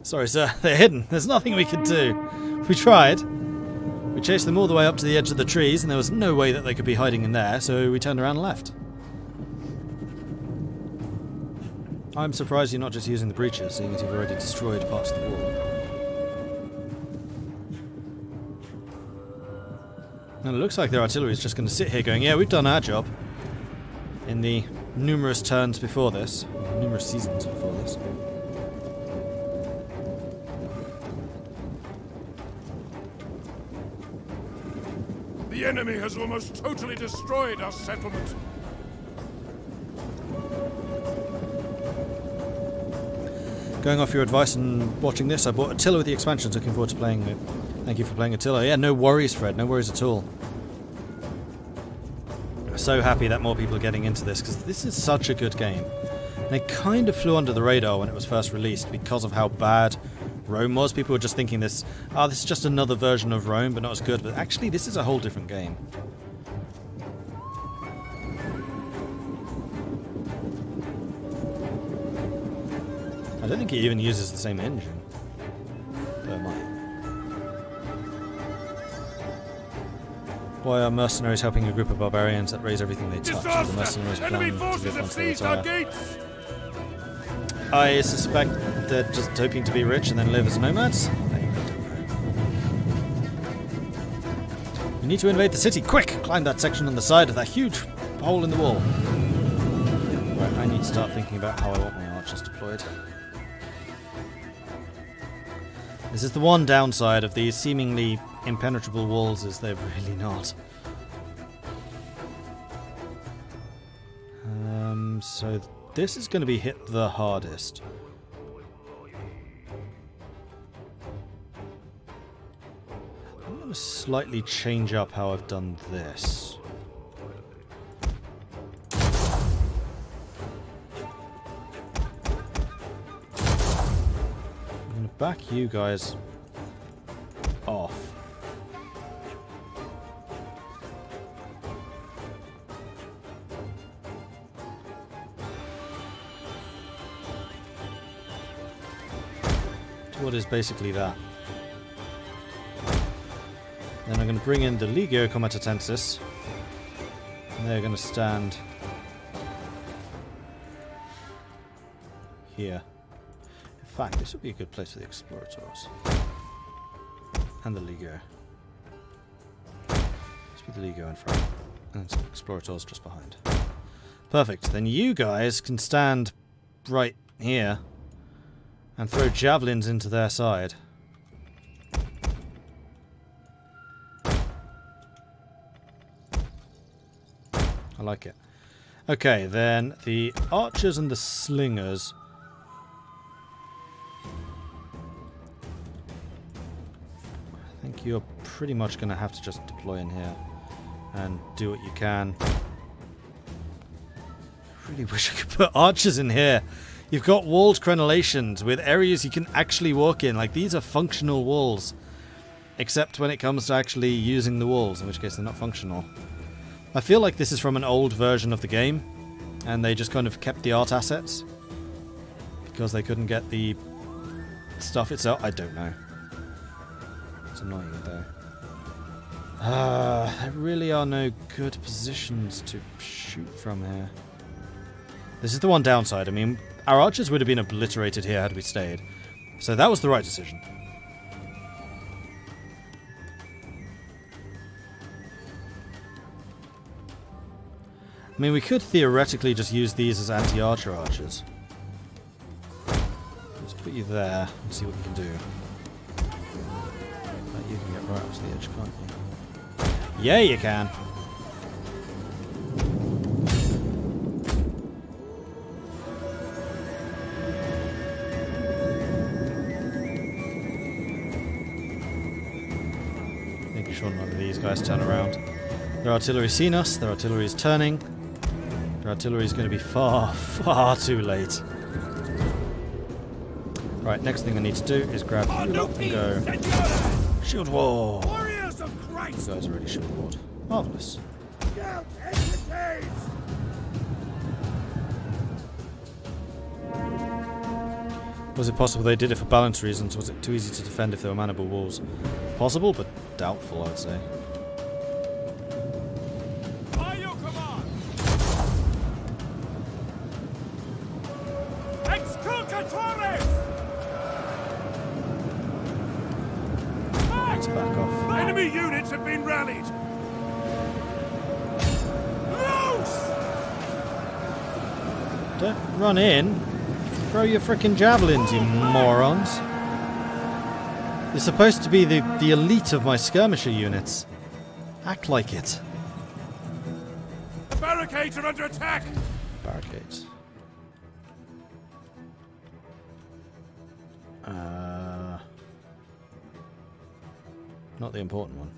Sorry, sir. They're hidden. There's nothing we could do. We tried. We chased them all the way up to the edge of the trees, and there was no way that they could be hiding in there, so we turned around and left. I'm surprised you're not just using the breaches, seeing as you've already destroyed parts of the wall. And it looks like their artillery is just going to sit here going, yeah, we've done our job. In the numerous turns before this. Numerous seasons before this. The enemy has almost totally destroyed our settlement. Going off your advice and watching this, I bought Attila with the expansions. Looking forward to playing it. Thank you for playing Attila. Yeah, no worries, Fred. No worries at all. So happy that more people are getting into this, because this is such a good game. And it kind of flew under the radar when it was first released because of how bad Rome was. People were just thinking this, this is just another version of Rome, but not as good. But actually, this is a whole different game. I don't think it even uses the same engine. But it might. Why are mercenaries helping a group of barbarians that raise everything they touch? The mercenaries plan to get once they retire. I suspect they're just hoping to be rich and then live as nomads. We need to invade the city, quick! Climb that section on the side of that huge hole in the wall. Right, I need to start thinking about how I want my archers deployed. This is the one downside of these seemingly impenetrable walls, is they're really not. So this is going to be hit the hardest. I'm going to slightly change up how I've done this. I'm going to back you guys off. What is basically that. Then I'm going to bring in the Legio Comitatensis, and they're going to stand here. In fact, this would be a good place for the Explorators and the Legio. Let's put the Legio in front and some Explorators just behind. Perfect. Then you guys can stand right here and throw javelins into their side. I like it. Okay, then the archers and the slingers. I think you're pretty much going to have to just deploy in here and do what you can. I really wish I could put archers in here. You've got walled crenellations with areas you can actually walk in. Like, these are functional walls. Except when it comes to actually using the walls, in which case they're not functional. I feel like this is from an old version of the game, and they just kind of kept the art assets because they couldn't get the stuff itself. I don't know. It's annoying, though. There really are no good positions to shoot from here. This is the one downside. I mean, our archers would have been obliterated here had we stayed. So that was the right decision. I mean, we could theoretically just use these as anti-archer archers. Let's put you there and see what we can do. You can get right up to the edge, can't you? Yeah, you can! Making sure none of these guys turn around. Their artillery's seen us, their artillery is turning. Their artillery is going to be far, far too late. Right, next thing I need to do is grab you up and go. Shield wall! Warriors of Christ! You guys are already shield walled. Marvellous. Was it possible they did it for balance reasons? Was it too easy to defend if they were manable walls? Possible, but doubtful, I'd say. By your command! Exculcatores! Let's back off. Enemy units have been rallied! Loose! Don't run in. Throw your frickin' javelins, you morons. You're supposed to be the elite of my skirmisher units. Act like it. The barricades are under attack! Barricades. Not the important one.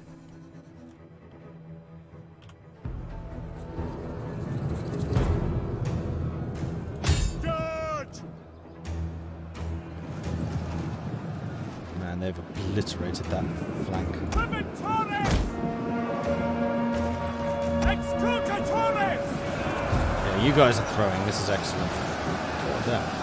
Man, they've obliterated that flank. Yeah, you guys are throwing. This is excellent. Well done.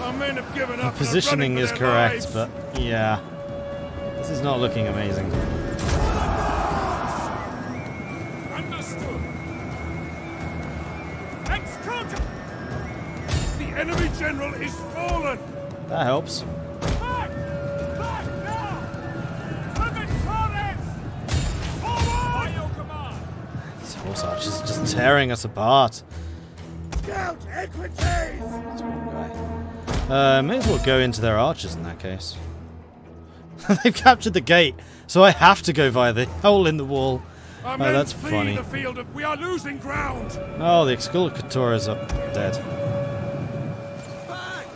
Our men have given The up. positioning is correct, but yeah, this is not looking amazing. Understood. The enemy general is fallen. That helps. Back! Back now! Victorious! Forward! By your command! These horse archers are just tearing us apart. Scout equities! That's one guy. May as well go into their archers in that case. They've captured the gate, so I have to go via the hole in the wall. Our Oh, men that's flee funny. the field of... We are losing ground! Oh, the Exculcators are dead. Back!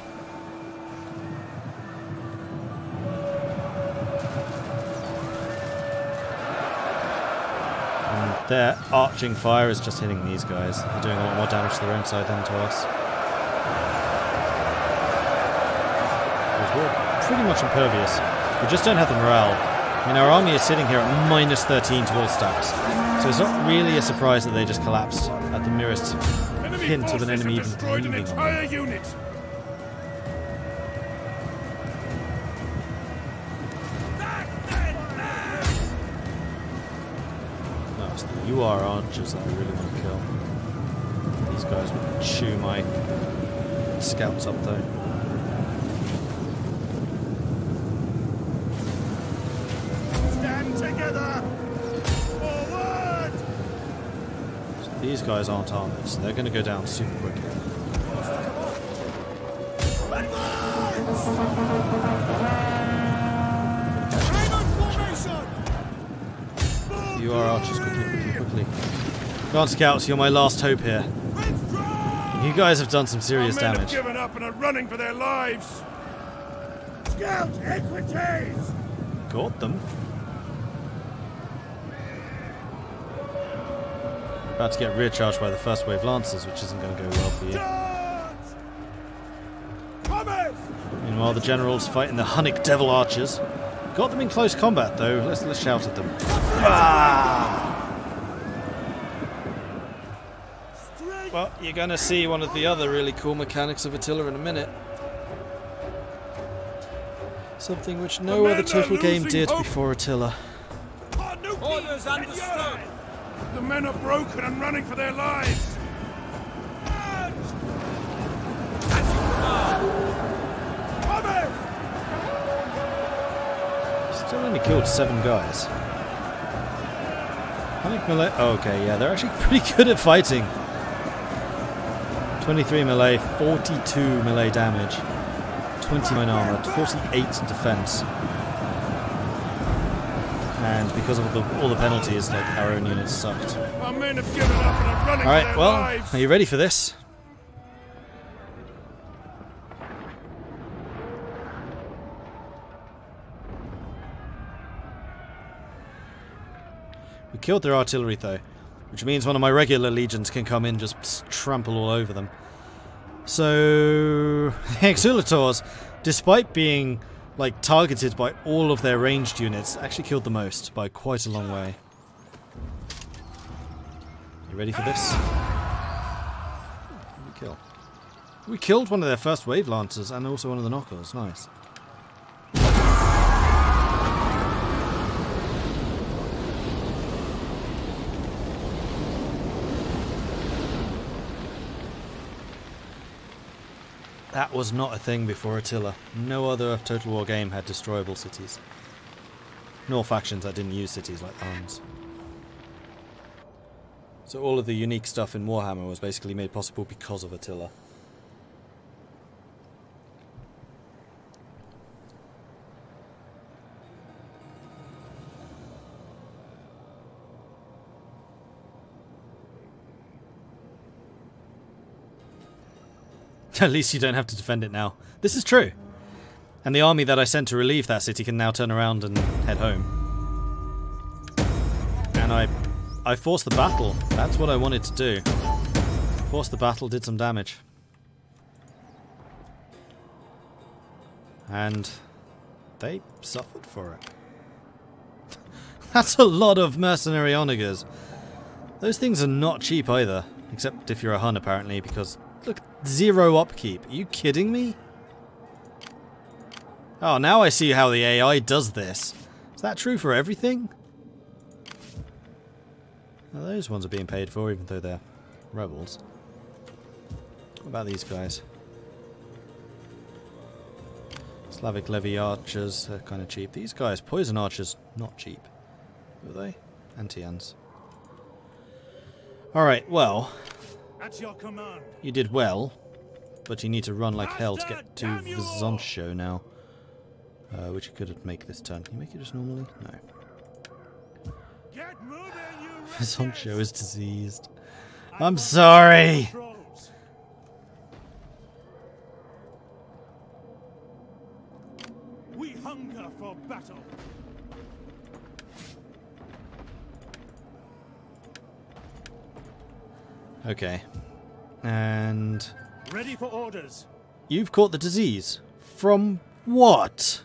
And their arching fire is just hitting these guys. They're doing a lot more damage to their own side than to us. Because we're pretty much impervious. We just don't have the morale. I mean, our army is sitting here at minus 13 to all stacks. So it's not really a surprise that they just collapsed at the merest hint of an enemy even destroyed an breathing on them. entire unit. No, it's the UR archers that I really want to kill. These guys would chew my scouts up though. Stand together! Forward! So these guys aren't armored, so they're going to go down super quickly. UR archers, quickly. Go on, scouts, you're my last hope here. You guys have done some serious Our men damage. have given up and are running for their lives. Scout equities! Got them. About to get rear charged by the first wave lancers, which isn't going to go well for you. Meanwhile, the generals fighting the Hunnic Devil archers. Got them in close combat, though. Let's shout at them. Ah! Well, you're going to see one of the other really cool mechanics of Attila in a minute. Something which no other Total game did before Attila. Orders understood. The men are broken and running for their lives. Still only killed 7 guys. Hunnic melee. Oh, okay, yeah, they're actually pretty good at fighting. 23 melee, 42 melee damage, 29 armor, 48 defense. And because of all the penalties, like our own units sucked. Our men have given up and are running for Alright, their well, lives. are you ready for this? We killed their artillery though, which means one of my regular legions can come in and just trample all over them. So, the Exculcators, despite being like targeted by all of their ranged units, actually killed the most by quite a long way. You ready for this? kill. We killed one of their first wave lancers and also one of the knockers. Nice. That was not a thing before Attila. No other Total War game had destroyable cities. Nor factions that didn't use cities like arms. So all of the unique stuff in Warhammer was basically made possible because of Attila. At least you don't have to defend it now. This is true. And the army that I sent to relieve that city can now turn around and head home. And I forced the battle. That's what I wanted to do. Forced the battle, did some damage. And they suffered for it. That's a lot of mercenary onagers. Those things are not cheap either. Except if you're a Hun, apparently, because... Look, 0 upkeep. Are you kidding me? Oh, now I see how the AI does this. Is that true for everything? Well, those ones are being paid for, even though they're rebels. What about these guys? Slavic levy archers, they're kind of cheap. These guys, poison archers, not cheap. Are they? Antians. Alright, well... At your command. You did well, but you need to run like hell to get to Vizoncho now. Which you could make this turn. Can you make it just normally? No. Get moving, you Vizoncho is diseased. I'm sorry! We hunger for battle. Okay. And... Ready for orders. You've caught the disease. From what?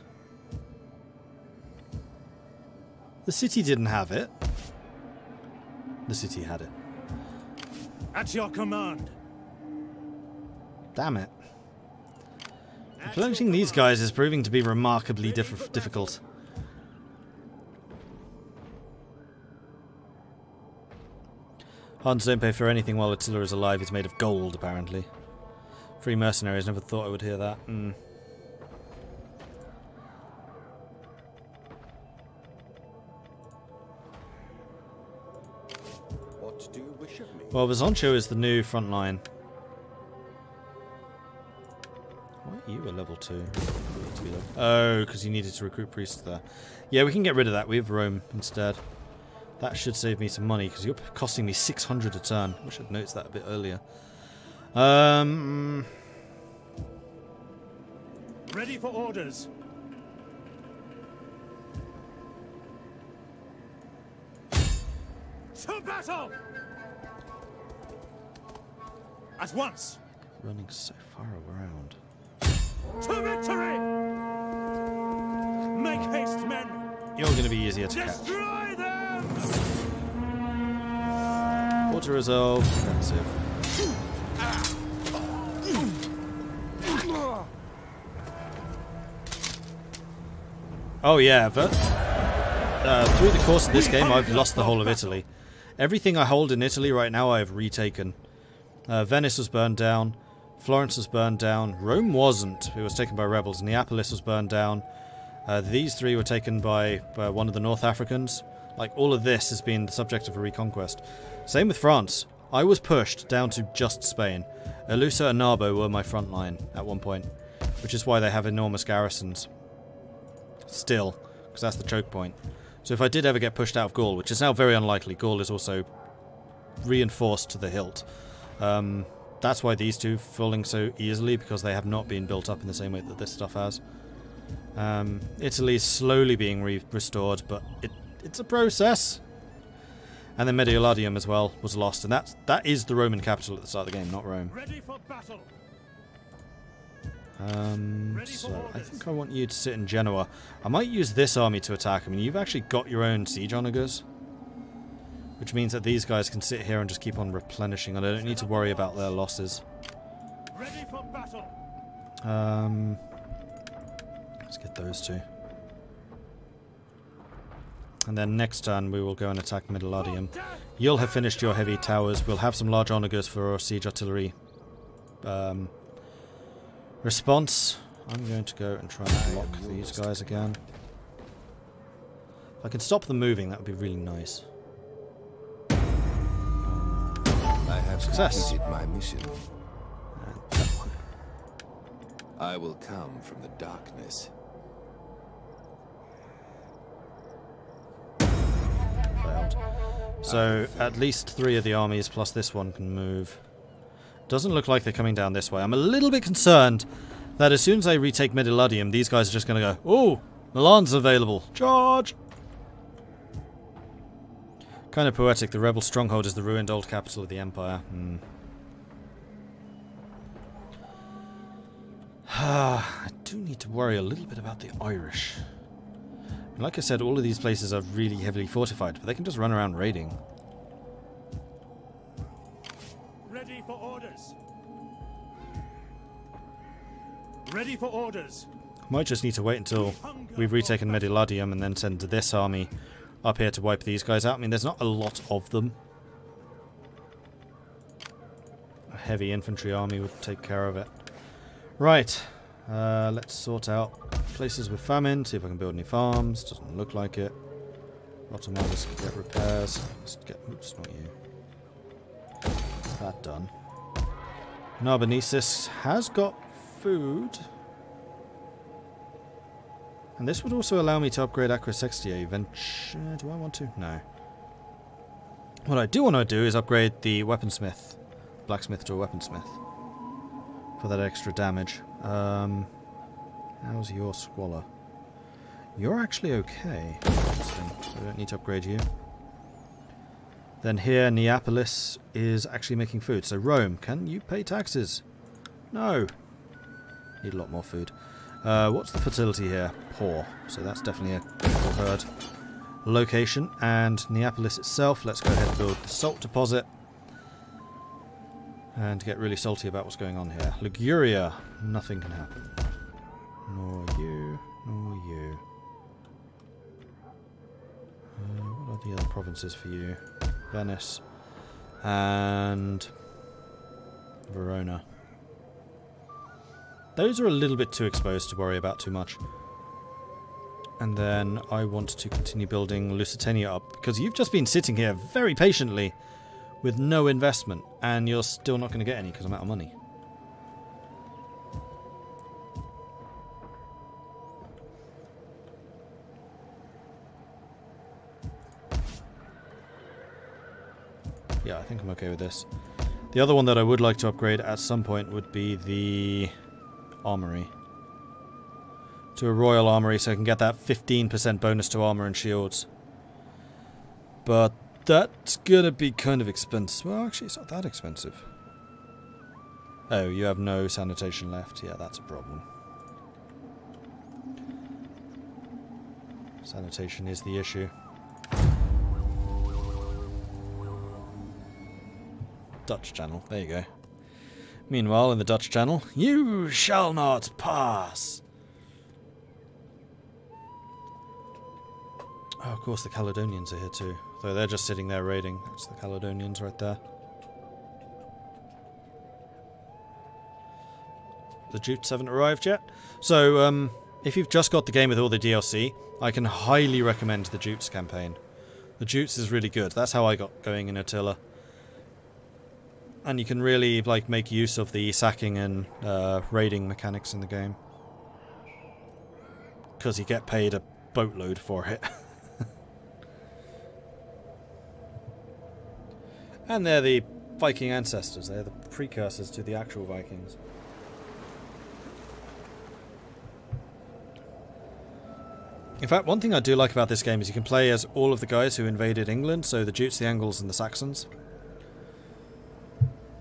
The city didn't have it. The city had it. At your command. Damn it. Replenishing these guys is proving to be remarkably difficult. Huns don't pay for anything while Attila is alive. It's made of gold, apparently. Free mercenaries. Never thought I would hear that. What do you wish of me? Well, Vizoncho is the new front line. Why are you a level 2? Oh, because you needed to recruit priests there. Yeah, we can get rid of that. We have Rome instead. That should save me some money, because you're costing me 600 a turn. I wish I'd noticed that a bit earlier. Ready for orders. To battle! At once! Running so far around. To victory! Make haste, men! You're going to be easier to catch. Destroy them! Auto resolve, defensive. Oh yeah, but through the course of this game I've lost the whole of Italy. Everything I hold in Italy right now I have retaken. Venice was burned down, Florence was burned down, Rome wasn't, it was taken by rebels, Neapolis was burned down, these three were taken by one of the North Africans. Like, all of this has been the subject of a reconquest. Same with France. I was pushed down to just Spain. Elusa and Narbo were my front line at one point, which is why they have enormous garrisons. Still, because that's the choke point. So if I did ever get pushed out of Gaul, which is now very unlikely, Gaul is also reinforced to the hilt. That's why these two falling so easily, because they have not been built up in the same way that this stuff has. Italy is slowly being restored, but it's a process. And then Medioladium as well was lost, and that is the Roman capital at the start of the game, not Rome. Ready for battle. So I think I want you to sit in Genoa. I might use this army to attack. I mean, you've actually got your own siege onagers, which means that these guys can sit here and just keep on replenishing, and I don't need to worry about their losses. Ready for battle. Let's get those two. And then next turn we will go and attack Midlothian. You'll have finished your heavy towers. We'll have some large onagers for our siege artillery response. I'm going to go and try and block these guys again. If I can stop them moving, that would be really nice. I have Success. completed my mission. I will come from the darkness. Failed. So at least 3 of the armies plus this one can move. Doesn't look like they're coming down this way. I'm a little bit concerned that as soon as I retake Midlothium, these guys are just going to go, "Oh, Milan's available. Charge!" Kind of poetic. The rebel stronghold is the ruined old capital of the empire. I do need to worry a little bit about the Irish. Like I said, all of these places are really heavily fortified, but they can just run around raiding. Ready for orders. Ready for orders. Might just need to wait until we've retaken Midlothium and then send this army up here to wipe these guys out. I mean, there's not a lot of them. A heavy infantry army would take care of it. Right. Let's sort out places with famine, see if I can build any farms. Doesn't look like it. Ottomans can get repairs. Let's get... Oops, not you. That done. Narbonensis has got food. And this would also allow me to upgrade Acrosextia eventually. Do I want to? No. What I do want to do is upgrade the weaponsmith. Blacksmith to a weaponsmith. For that extra damage. How's your squalor? You're actually okay. Interesting. So I don't need to upgrade you. Then here, Neapolis is actually making food. So Rome, can you pay taxes? No. Need a lot more food. What's the fertility here? Poor. So that's definitely a critical herd location. And Neapolis itself, let's go ahead and build the salt deposit. And get really salty about what's going on here. Liguria, nothing can happen. Nor you, nor you. What are the other provinces for you? Venice and Verona. Those are a little bit too exposed to worry about too much. And then I want to continue building Lusitania up, because you've just been sitting here very patiently with no investment, and you're still not going to get any because I'm out of money. Yeah, I think I'm okay with this. The other one that I would like to upgrade at some point would be the armory. To a royal armory so I can get that 15% bonus to armor and shields. But that's gonna be kind of expensive. Well, actually, it's not that expensive. Oh, you have no sanitation left. Yeah, that's a problem. Sanitation is the issue. Dutch channel. There you go. Meanwhile, in the Dutch channel, you shall not pass. Oh, of course, the Caledonians are here too. Though they're just sitting there raiding. That's the Caledonians right there. The Jutes haven't arrived yet. So, if you've just got the game with all the DLC, I can highly recommend the Jutes campaign. The Jutes is really good. That's how I got going in Attila. And you can really like make use of the sacking and raiding mechanics in the game. Because you get paid a boatload for it. And they're the Viking ancestors. They're the precursors to the actual Vikings. In fact, one thing I do like about this game is you can play as all of the guys who invaded England, so the Jutes, the Angles, and the Saxons.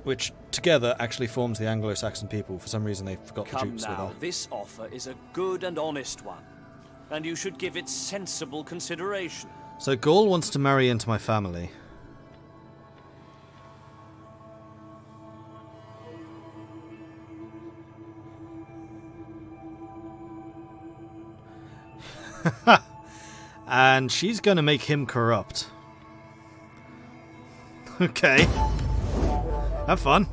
Which together actually forms the Anglo-Saxon people. For some reason they forgot the Jutes were there. This offer is a good and honest one, and you should give it sensible consideration. So Gaul wants to marry into my family. And she's going to make him corrupt. Okay. Have fun.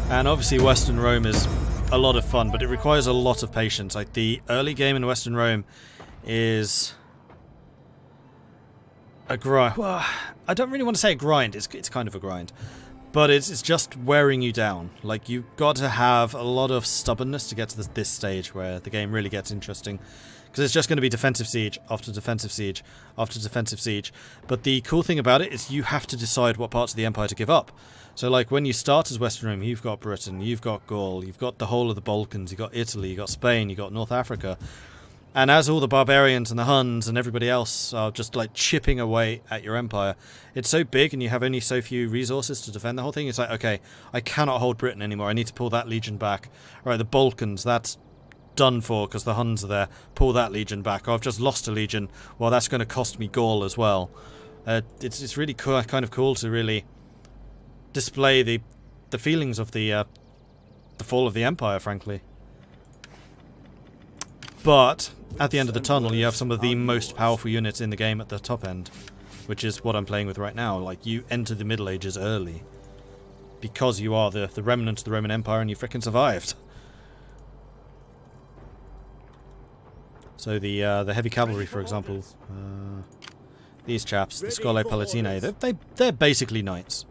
And obviously Western Rome is a lot of fun, but it requires a lot of patience. Like, the early game in Western Rome is a grind. Well, I don't really want to say a grind. It's kind of a grind. But it's just wearing you down. Like, you've got to have a lot of stubbornness to get to this stage where the game really gets interesting. Because it's just going to be defensive siege after defensive siege after defensive siege. But the cool thing about it is you have to decide what parts of the empire to give up. So, like, when you start as Western Rome, you've got Britain, you've got Gaul, you've got the whole of the Balkans, you've got Italy, you've got Spain, you've got North Africa. And as all the barbarians and the Huns and everybody else are just, like, chipping away at your empire, it's so big and you have only so few resources to defend the whole thing. It's like, okay, I cannot hold Britain anymore. I need to pull that legion back. Alright, the Balkans, that's done for because the Huns are there. Pull that legion back. Oh, I've just lost a legion. Well, that's going to cost me Gaul as well. It's really cool, kind of cool to really display the feelings of the fall of the empire, frankly. But at the end of the tunnel, you have some of the most powerful units in the game at the top end, which is what I'm playing with right now. Like, you enter the Middle Ages early because you are the remnant of the Roman Empire and you frickin' survived. So the heavy cavalry, for example, these chaps, the Scholae Palatinae, they're basically knights.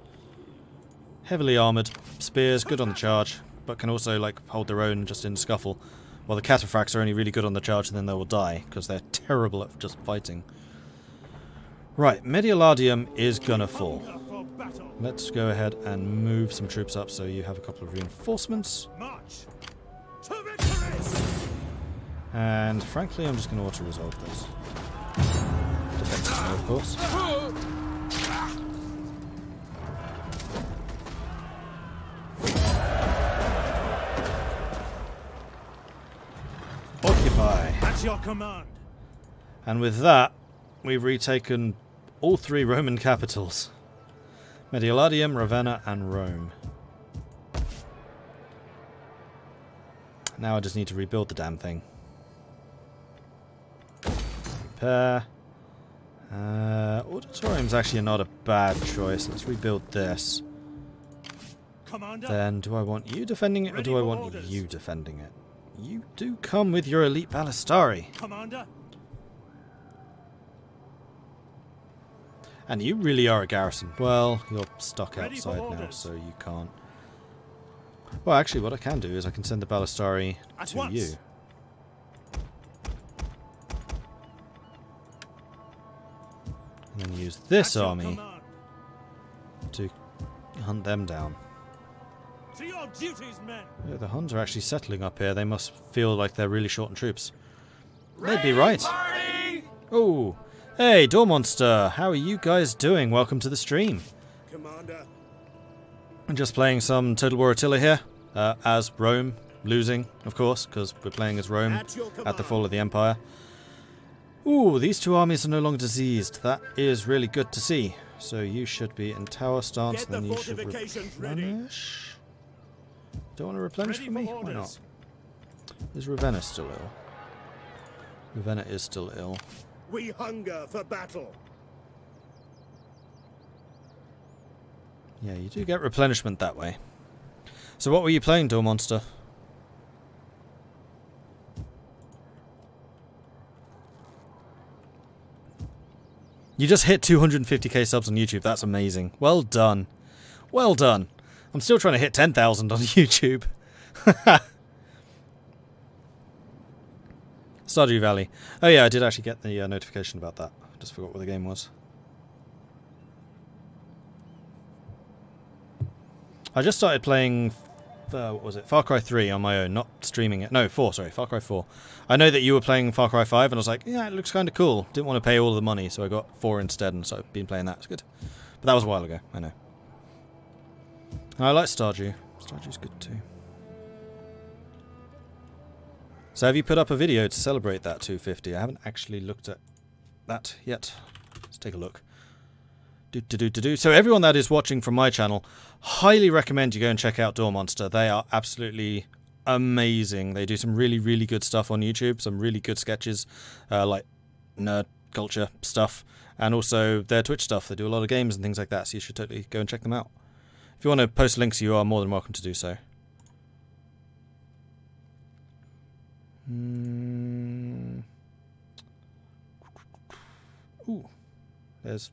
Heavily armoured, spears, good on the charge, but can also, like, hold their own just in a scuffle. While the cataphracts are only really good on the charge and then they will die, because they're terrible at just fighting. Right, Medioladium is gonna fall. Let's go ahead and move some troops up so you have a couple of reinforcements. And frankly, I'm just going to auto-resolve this. Defensively, of course. Occupy. At your command. And with that, we've retaken all three Roman capitals. Medioladium, Ravenna, and Rome. Now I just need to rebuild the damn thing. Repair. Auditorium's actually not a bad choice. Let's rebuild this. Commander? Then, do I want you defending it, or do I want you defending it? You do come with your elite ballistari. Commander? And you really are a garrison. Well, you're stuck outside now, so you can't. Well, actually, what I can do is I can send the ballistari to you. And then use this army to hunt them down. To your duties, men. Yeah, the Huns are actually settling up here. They must feel like they're really short on troops. They'd be right. Oh, hey, Door Monster. How are you guys doing? Welcome to the stream. Commander. I'm just playing some Total War Attila here, as Rome, losing, of course, because we're playing as Rome at the fall of the Empire. Ooh, these two armies are no longer diseased. That is really good to see. So you should be in tower stance, then you should replenish. Don't want to replenish for me? Why not? Is Ravenna still ill? Ravenna is still ill. We hunger for battle. Yeah, you do get replenishment that way. So what were you playing, Door Monster? You just hit 250k subs on YouTube. That's amazing. Well done. Well done. I'm still trying to hit 10,000 on YouTube. Stardew Valley. Oh yeah, I did actually get the notification about that. I just forgot what the game was. I just started playing, what was it, Far Cry 3 on my own, not streaming it. No, 4, sorry, Far Cry 4. I know that you were playing Far Cry 5, and I was like, yeah, it looks kind of cool. Didn't want to pay all the money, so I got 4 instead, and so I've been playing that. It's good. But that was a while ago, I know. And I like Stardew. Stardew's good too. So have you put up a video to celebrate that 250? I haven't actually looked at that yet. Let's take a look. So everyone that is watching from my channel, highly recommend you go and check out Door Monster. They are absolutely amazing. They do some really, really good stuff on YouTube, some really good sketches, like nerd culture stuff, and also their Twitch stuff. They do a lot of games and things like that, so you should totally go and check them out. If you want to post links, you are more than welcome to do so. Ooh, there's